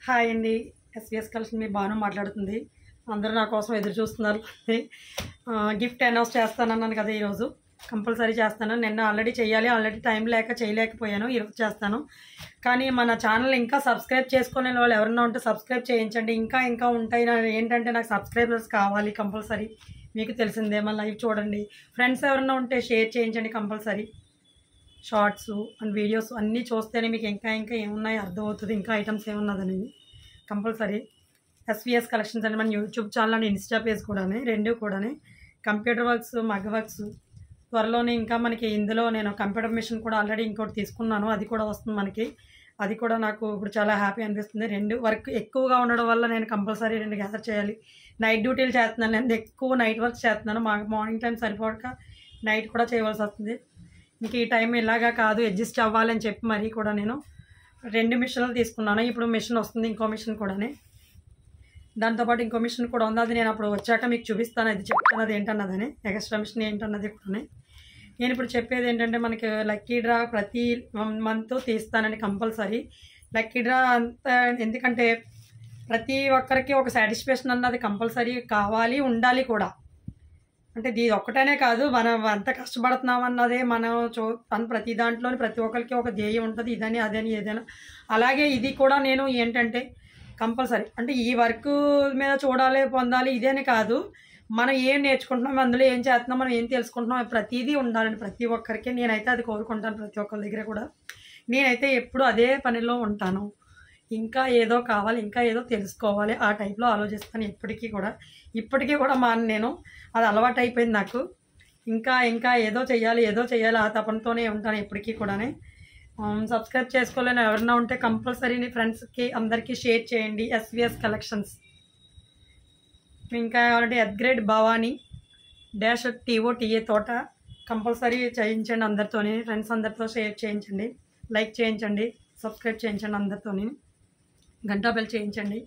Hi అండి. SVS collection మీ భాను మాట్లాడుతుంది. అందరూ నా కోసం ఎదురు చూస్తున్నారు. గిఫ్ట్ అనౌన్స్ చేస్తానన్నాను కదా ఈరోజు. కంపల్సరీ చేస్తాను. నిన్న ఆల్రెడీ ఆల్రెడీ టైం లేక చేయలేకపోయాను. ఈరోజు చేస్తాను. కానీ మన ఛానల్ ఇంకా సబ్స్క్రైబ్ చేసుకోలేని వాళ్ళు ఎవరైనా ఉంటే సబ్స్క్రైబ్ చేయించండి. ఇంకా ఉంటాయి. ఏంటంటే నాకు సబ్స్క్రైబర్స్ కావాలి కంపల్సరీ. మీకు తెలిసిందే, మన లైవ్ చూడండి. ఫ్రెండ్స్ ఎవరైనా ఉంటే షేర్ చేయించండి కంపల్సరీ. షార్ట్స్ అండ్ వీడియోస్ అన్నీ చూస్తేనే మీకు ఇంకా ఏమున్నాయో అర్థమవుతుంది. ఇంకా ఐటమ్స్ ఏమున్నదనేది కంపల్సరీ. ఎస్విఎస్ కలెక్షన్స్ అని మన YouTube channel and Insta page రెండు కూడా కంప్యూటర్ వర్క్స్, మగ్గ వర్క్స్. త్వరలోనే ఇంకా మనకి ఇందులో నేను కంప్యూటర్ మిషన్ కూడా ఆల్రెడీ ఇంకోటి తీసుకున్నాను. అది కూడా వస్తుంది మనకి. అది కూడా నాకు ఇప్పుడు చాలా హ్యాపీ అనిపిస్తుంది. 2 వర్క్ ఎక్కువగా ఉండడం వల్ల నేను కంపల్సరీ 2 గ్యాదర్ చేయాలి. నైట్ డ్యూటీలు చేస్తున్నాను. నేను ఎక్కువ నైట్ వర్క్ చేస్తున్నాను. మార్నింగ్ టైం సరిపోక నైట్ కూడా చేయవలసి వస్తుంది. ఇంక ఈ టైం ఇలాగా కాదు, అడ్జస్ట్ అవ్వాలని చెప్పి మరీ కూడా నేను 2 మిషన్లు తీసుకున్నాను. ఇప్పుడు మిషన్ వస్తుంది, ఇంకో మిషన్ కూడా. దాంతోపాటు ఇంకో మిషన్ కూడా ఉంది. అది నేను అప్పుడు వచ్చాక మీకు చూపిస్తాను. అది చెప్తాను అది ఏంటన్నదని, ఎక్స్ట్రా మిషన్ ఏంటన్నది కూడా. నేను ఇప్పుడు చెప్పేది ఏంటంటే, మనకి లక్కీ డ్రా ప్రతి మంత్ తీస్తానని కంపల్సరీ. లక్కీ డ్రా అంతా ఎందుకంటే ప్రతి ఒక్కరికి ఒక సాటిస్ఫాక్షన్ అన్నది కంపల్సరీ కావాలి, ఉండాలి కూడా. అంటే ఇది ఒక్కటనే కాదు, మనం ఎంత కష్టపడుతున్నాం అన్నదే మనం ప్రతి దాంట్లోని ప్రతి ఒక్కరికి ఒక ధ్యేయం ఉంటుంది. ఇదని అదని ఏదైనా అలాగే ఇది కూడా నేను ఏంటంటే కంపల్సరీ అంటే ఈ వర్క్ మీద చూడాలి, పొందాలి ఇదేని కాదు. మనం ఏం నేర్చుకుంటున్నాం, అందులో ఏం చేస్తున్నాం, మనం ఏం తెలుసుకుంటున్నాం, ప్రతిదీ ఉండాలని ప్రతి ఒక్కరికి నేనైతే అది కోరుకుంటాను. ప్రతి ఒక్కరి దగ్గర కూడా నేనైతే ఎప్పుడు అదే పనిలో ఉంటాను. ఇంకా ఏదో కావాలి, ఇంకా ఏదో తెలుసుకోవాలి, ఆ టైప్లో ఆలోచిస్తాను ఇప్పటికీ కూడా నేను అది అలవాటు అయిపోయింది నాకు. ఇంకా ఏదో చేయాలి ఆ తపనతోనే ఉంటాను ఎప్పటికీ కూడా. సబ్స్క్రైబ్ చేసుకోలేని ఎవరైనా ఉంటే కంపల్సరీ ఫ్రెండ్స్కి అందరికీ షేర్ చేయండి. SVS collections. ఇంకా ఏమంటే ఎత్గ్రేడ్ భవానీ -TOTA తోట కంపల్సరీ చేయించండి అందరితోని. ఫ్రెండ్స్ అందరితో షేర్ చేయించండి, లైక్ చేయించండి, సబ్స్క్రైబ్ చేయించండి అందరితోని, గంటా బెల్ చేయించండి.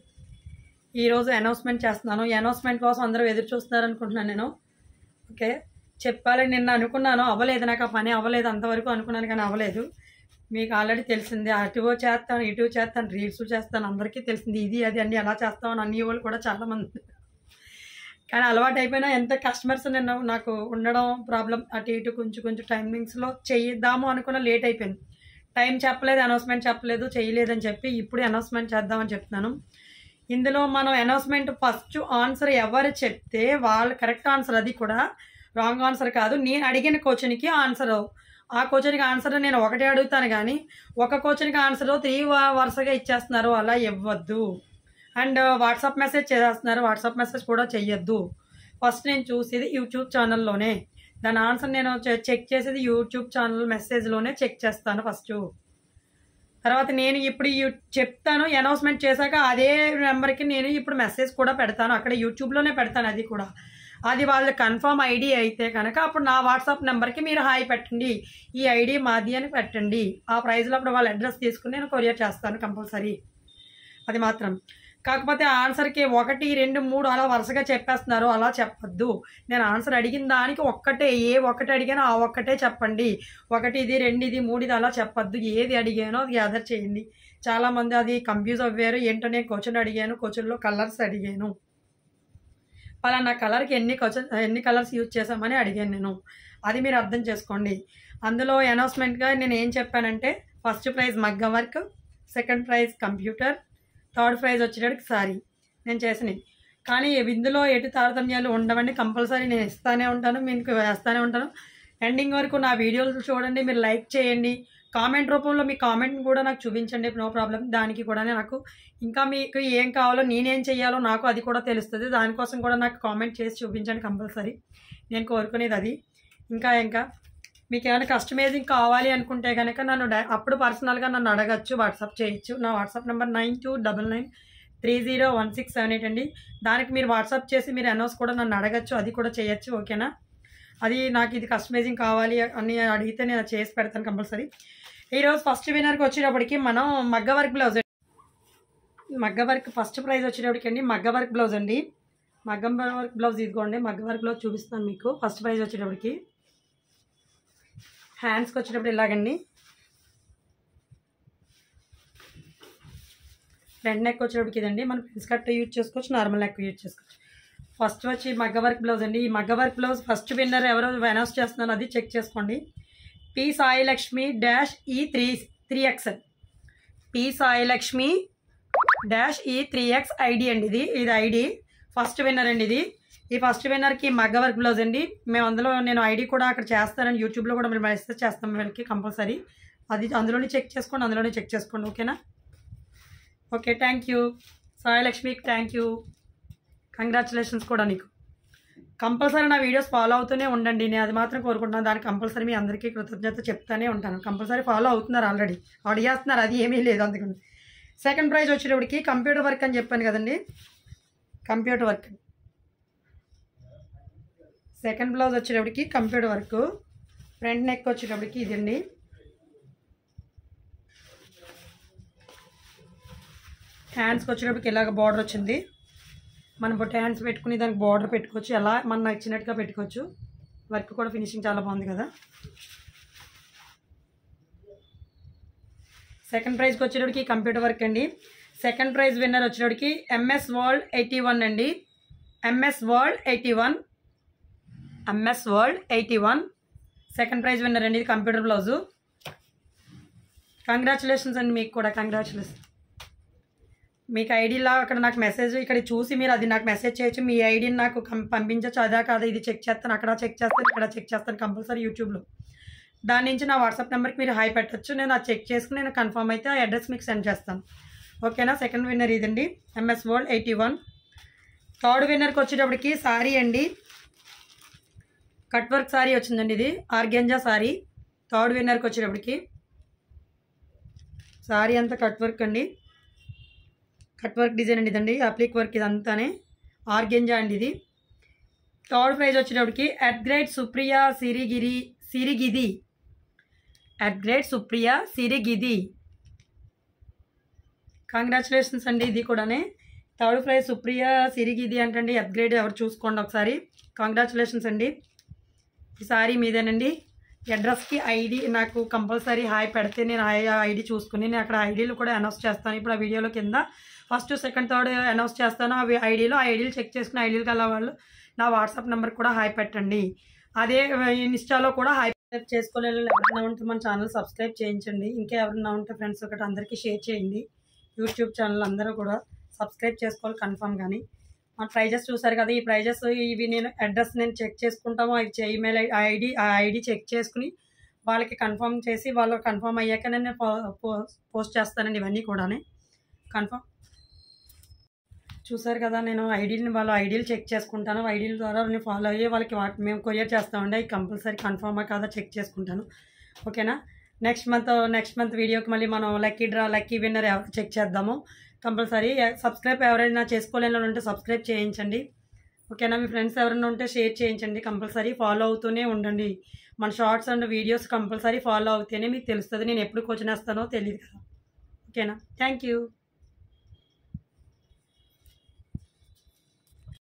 ఈరోజు అనౌన్స్మెంట్ చేస్తున్నాను. ఈ అనౌన్స్మెంట్ కోసం అందరూ ఎదురు చూస్తున్నారు అనుకుంటున్నాను నేను. ఓకే, చెప్పాలని నిన్న అనుకున్నాను, అవ్వలేదు. నాకు ఆ పని అవ్వలేదు. అంతవరకు అనుకున్నాను కానీ అవ్వలేదు. మీకు ఆల్రెడీ తెలిసింది. అటు చేస్తాను, ఇటు చేస్తాను, రీల్స్ చేస్తాను, అందరికీ తెలిసింది. ఇది అది అన్నీ ఎలా చేస్తామని అన్ని వాళ్ళు కూడా చాలామంది. కానీ అలవాటు అయిపోయినా ఎంత కస్టమర్స్ నాకు ఉండడం ప్రాబ్లం. అటు ఇటు కొంచెం టైమింగ్స్లో చేద్దాము అనుకున్న లేట్ అయిపోయింది. టైం చెప్పలేదు, అనౌన్స్మెంట్ చెప్పలేదు, చేయలేదని చెప్పి ఇప్పుడు అనౌన్స్మెంట్ చేద్దామని చెప్తున్నాను. ఇందులో మనం అనౌన్స్మెంట్ ఫస్ట్ ఆన్సర్ ఎవరు చెప్తే వాళ్ళు కరెక్ట్ ఆన్సర్, అది కూడా రాంగ్ ఆన్సర్ కాదు. నేను అడిగిన క్వశ్చన్కి ఆన్సర్, ఆ క్వశ్చన్కి ఆన్సర్ నేను ఒకటే అడుగుతాను కానీ ఒక క్వశ్చన్కి ఆన్సర్ 3 వరుసగా ఇచ్చేస్తున్నారు. అలా ఇవ్వద్దు. అండ్ వాట్సాప్ మెసేజ్ చేసేస్తున్నారు. వాట్సాప్ మెసేజ్ కూడా చెయ్యొద్దు. ఫస్ట్ నేను చూసేది యూట్యూబ్ ఛానల్లోనే. దాని ఆన్సర్ నేను చెక్ చేసేది యూట్యూబ్ ఛానల్ మెసేజ్లోనే చెక్ చేస్తాను ఫస్ట్. తర్వాత నేను ఇప్పుడు చెప్తాను, అనౌన్స్మెంట్ చేశాక అదే నెంబర్కి నేను ఇప్పుడు మెసేజ్ కూడా పెడతాను. అక్కడ యూట్యూబ్లోనే పెడతాను. అది కూడా అది వాళ్ళ కన్ఫర్మ్ ఐడి అయితే కనుక అప్పుడు నా వాట్సాప్ నెంబర్కి మీరు హాయ్ పెట్టండి, ఈ ఐడి మాది అని పెట్టండి. ఆ ప్రైజ్లో అప్పుడు వాళ్ళ అడ్రస్ తీసుకుని నేను కొరియర్ చేస్తాను కంపల్సరీ. అది మాత్రం. కాకపోతే ఆన్సర్కి 1, 2, 3 అలా వరుసగా చెప్పేస్తున్నారు. అలా చెప్పొద్దు. నేను ఆన్సర్ అడిగిన దానికి ఒక్కటే, ఏ ఒక్కటి అడిగానో ఆ ఒక్కటే చెప్పండి. 1 ఇది, 2 ఇది, 3 ఇది అలా చెప్పొద్దు. ఏది అడిగానో అది గ్యాదర్ చేయండి. చాలామంది అది కన్ఫ్యూజ్ అవ్వారు. ఏంటో నేను క్వశ్చన్ అడిగాను, క్వశ్చన్లో కలర్స్ అడిగాను, పలానా కలర్కి ఎన్ని కలర్స్ యూజ్ చేసామని అడిగాను నేను. అది మీరు అర్థం చేసుకోండి. అందులో అనౌన్స్మెంట్గా నేను ఏం చెప్పానంటే, ఫస్ట్ ప్రైజ్ మగ్గం work, second prize computer, third prize వచ్చేటప్పటికి సారీ నేను చేసినవి. కానీ ఇందులో ఎటు తారతమ్యాలు ఉండవండి. కంపల్సరీ నేను ఇస్తూనే ఉంటాను, మీకు వేస్తూనే ఉంటాను. ఎండింగ్ వరకు నా వీడియోలు చూడండి, మీరు లైక్ చేయండి. కామెంట్ రూపంలో మీ కామెంట్ని కూడా నాకు చూపించండి, నో ప్రాబ్లం. దానికి కూడా నాకు ఇంకా మీకు ఏం కావాలో, నేనేం చేయాలో నాకు అది కూడా తెలుస్తుంది. దానికోసం కూడా నాకు కామెంట్ చేసి చూపించండి కంపల్సరీ. నేను కోరుకునేది అది. ఇంకా మీకు ఏమైనా కస్టమైజింగ్ కావాలి అనుకుంటే కనుక నన్ను అప్పుడు పర్సనల్గా నన్ను అడగచ్చు, వాట్సాప్ చేయొచ్చు. నా వాట్సాప్ నెంబర్ 9299301678 అండి. దానికి మీరు వాట్సాప్ చేసి మీరు అనౌన్స్ కూడా నన్ను అడగచ్చు, అది కూడా చేయొచ్చు. ఓకేనా? అది నాకు ఇది కస్టమైజింగ్ కావాలి అని అడిగితే నేను చేసి పెడతాను కంపల్సరీ. ఈరోజు ఫస్ట్ విన్నర్కి వచ్చేటప్పటికి మనం మగ్గ వర్క్ బ్లౌజ్, మగ్గ వర్క్ ఫస్ట్ ప్రైజ్ వచ్చేటప్పటికి అండి మగ్గ వర్క్ బ్లౌజ్ అండి. మగ్గం వర్క్ బ్లౌజ్ ఇదిగోండి. మగ్గ వర్క్ బ్లౌజ్ చూపిస్తాను మీకు. ఫస్ట్ ప్రైజ్ వచ్చేటప్పటికి హ్యాండ్స్కి వచ్చేటప్పుడు ఇలాగండి. ఫ్రంట్ నెక్ వచ్చేటప్పటికి ఇదండి. మనం ప్రిన్స్ కట్ యూజ్ చేసుకోవచ్చు, నార్మల్ నెక్ యూజ్ చేసుకోవచ్చు. ఫస్ట్ వచ్చి మగ్గ వర్క్ బ్లౌజ్ అండి. ఈ మగ్గ వర్క్ బ్లౌజ్ ఫస్ట్ విన్నర్ ఎవరో అనౌన్స్ చేస్తున్నాను, అది చెక్ చేసుకోండి. P Sai Lakshmi -E3XL. P Sai Lakshmi -E3X ID అండి. ఇది ఐడి ఫస్ట్ విన్నర్ అండి. ఈ ఫస్ట్ విన్నర్కి మగ్గ వర్క్ బ్లౌజ్ అండి. మేము అందులో నేను ఐడి కూడా అక్కడ చేస్తానని యూట్యూబ్లో కూడా మేము మెసేజ్ చేస్తాం వీళ్ళకి కంపల్సరీ. అది అందులోనే చెక్ చేసుకోండి. ఓకేనా? ఓకే, థ్యాంక్ యూ సాయి లక్ష్మికి, థ్యాంక్ యూ, కంగ్రాచులేషన్స్ కూడా నీకు. కంపల్సరీ నా వీడియోస్ ఫాలో అవుతూనే ఉండండి, నేను అది మాత్రం కోరుకుంటున్నాను. దానికి కంపల్సరీ మీ అందరికీ కృతజ్ఞత చెప్తానే ఉంటాను. కంపల్సరీ ఫాలో అవుతున్నారు, ఆల్రెడీ అడిగేస్తున్నారు, అది ఏమీ లేదు. అందుకని సెకండ్ ప్రైజ్ వచ్చేటప్పటికి కంప్యూటర్ వర్క్ అని చెప్పాను కదండి. కంప్యూటర్ వర్క్ సెకండ్ బ్లౌజ్ వచ్చేటప్పటికి కంప్యూటర్ వర్క్. ఫ్రంట్ నెక్ వచ్చేటప్పటికి ఇదండి. హ్యాండ్స్కి వచ్చేటప్పటికి ఇలాగ బార్డర్ వచ్చింది. మనం బొట్ట హ్యాండ్స్ పెట్టుకుని దానికి బార్డర్ పెట్టుకోవచ్చు, ఎలా మనం నచ్చినట్టుగా పెట్టుకోవచ్చు. వర్క్ కూడా ఫినిషింగ్ చాలా బాగుంది కదా. సెకండ్ ప్రైజ్కి వచ్చేటప్పటికి కంప్యూటర్ వర్క్ అండి. సెకండ్ ప్రైజ్ విన్నర్ వచ్చేటప్పటికి MS World 81 అండి. MS World 81 second prize winner అండి. ఇది కంప్యూటర్ బ్లౌజు. కంగ్రాచులేషన్స్ అండి, మీకు కూడా కంగ్రాచులేషన్. మీకు ఐడిలా అక్కడ నాకు మెసేజ్ ఇక్కడ చూసి మీరు అది నాకు మెసేజ్ చేయొచ్చు. మీ ఐడిని నాకు పంపించవచ్చు. అదా కాదా ఇది చెక్ చేస్తాను, అక్కడ చెక్ చేస్తాను, ఇక్కడ చెక్ చేస్తాను కంపల్సరీ యూట్యూబ్లో. దాని నుంచి నా వాట్సాప్ నెంబర్కి మీరు హాయ్ పెట్టచ్చు. నేను అది చెక్ చేసుకుని నేను కన్ఫర్మ్ అయితే ఆ అడ్రస్ మీకు సెండ్ చేస్తాను. ఓకేనా? సెకండ్ విన్నర్ ఇదండి, MS World 81. థర్డ్ విన్నర్కి వచ్చేటప్పటికి సారీ అండి, కట్ వర్క్ సారీ వచ్చిందండి. ఇది ఆర్గెంజా సారీ. థర్డ్ విన్నర్కి వచ్చేటప్పటికి సారీ అంతా కట్ వర్క్ అండి. కట్ వర్క్ డిజైన్ అండి ఇదండి. అప్లిక్ వర్క్ ఇదంతానే ఆర్గెంజా అండి. ఇది థర్డ్ ప్రైజ్ వచ్చేటప్పటికి అట్గ్రేడ్ సుప్రియా సిరిగిది. అట్గ్రేడ్ సుప్రియా సిరిగిది. కంగ్రాచులేషన్స్ అండి. ఇది కూడానే థర్డ్ ప్రైజ్ సుప్రియా సిరిగిది అంటండి. అప్గ్రేడ్ ఎవరు చూసుకోండి ఒకసారి. కంగ్రాచులేషన్స్ అండి. ఈ సారీ మీదేనండి. అడ్రస్కి ఐడి నాకు కంపల్సరీ హాయ్ పెడితే నేను ఐడి చూసుకుని నేను అక్కడ ఐడీలు కూడా అనౌన్స్ చేస్తాను. ఇప్పుడు ఆ వీడియోలో కింద ఫస్ట్ సెకండ్ థర్డ్ అనౌన్స్ చేస్తాను. అవి ఐడీలు చెక్ చేసుకుని ఐడీలు కల వాళ్ళు నా వాట్సాప్ నెంబర్ కూడా హాయ్ పెట్టండి. అదే ఇన్స్టాలో కూడా హాయ్ చేసుకోలేదు. ఎవరైనా ఉంటే మన ఛానల్ సబ్స్క్రైబ్ చేయించండి. ఇంకా ఎవరైనా ఉంటే ఫ్రెండ్స్ ఒకటి అందరికీ షేర్ చేయండి. యూట్యూబ్ ఛానల్ అందరూ కూడా సబ్స్క్రైబ్ చేసుకోవాలి కన్ఫర్మ్. కానీ మన ప్రైజెస్ చూసారు కదా, ఈ ప్రైజెస్ ఇవి నేను అడ్రస్ నేను చెక్ చేసుకుంటాము. అవి ఈమెయిల్ ఐడి చెక్ చేసుకుని వాళ్ళకి కన్ఫర్మ్ చేసి వాళ్ళు కన్ఫర్మ్ అయ్యాక నేను పోస్ట్ చేస్తానండి. ఇవన్నీ కూడా కన్ఫర్మ్ చూసారు కదా. నేను వాళ్ళ ఐడీలు చెక్ చేసుకుంటాను. ఐడీల ద్వారా నేను ఫాలో అయ్యి వాళ్ళకి మేము కొరియర్ చేస్తామండి. అవి కంపల్సరీ కన్ఫర్మా కాదా చెక్ చేసుకుంటాను. ఓకేనా? నెక్స్ట్ మంత్ వీడియోకి మళ్ళీ మనం లక్కీ విన్నర్ చెక్ చేద్దాము కంపల్సరీ. సబ్స్క్రైబ్ ఎవరైనా చేసుకోలేని ఉంటే సబ్స్క్రైబ్ చేయించండి. ఓకేనా? మీ ఫ్రెండ్స్ ఎవరైనా ఉంటే షేర్ చేయించండి. కంపల్సరీ ఫాలో అవుతూనే ఉండండి. మన shorts and videos compulsory follow అవుతేనే మీకు తెలుస్తుంది నేను ఎప్పుడు క్వశ్చన్ వేస్తానో తెలియదు కదా. ఓకేనా? Thank you.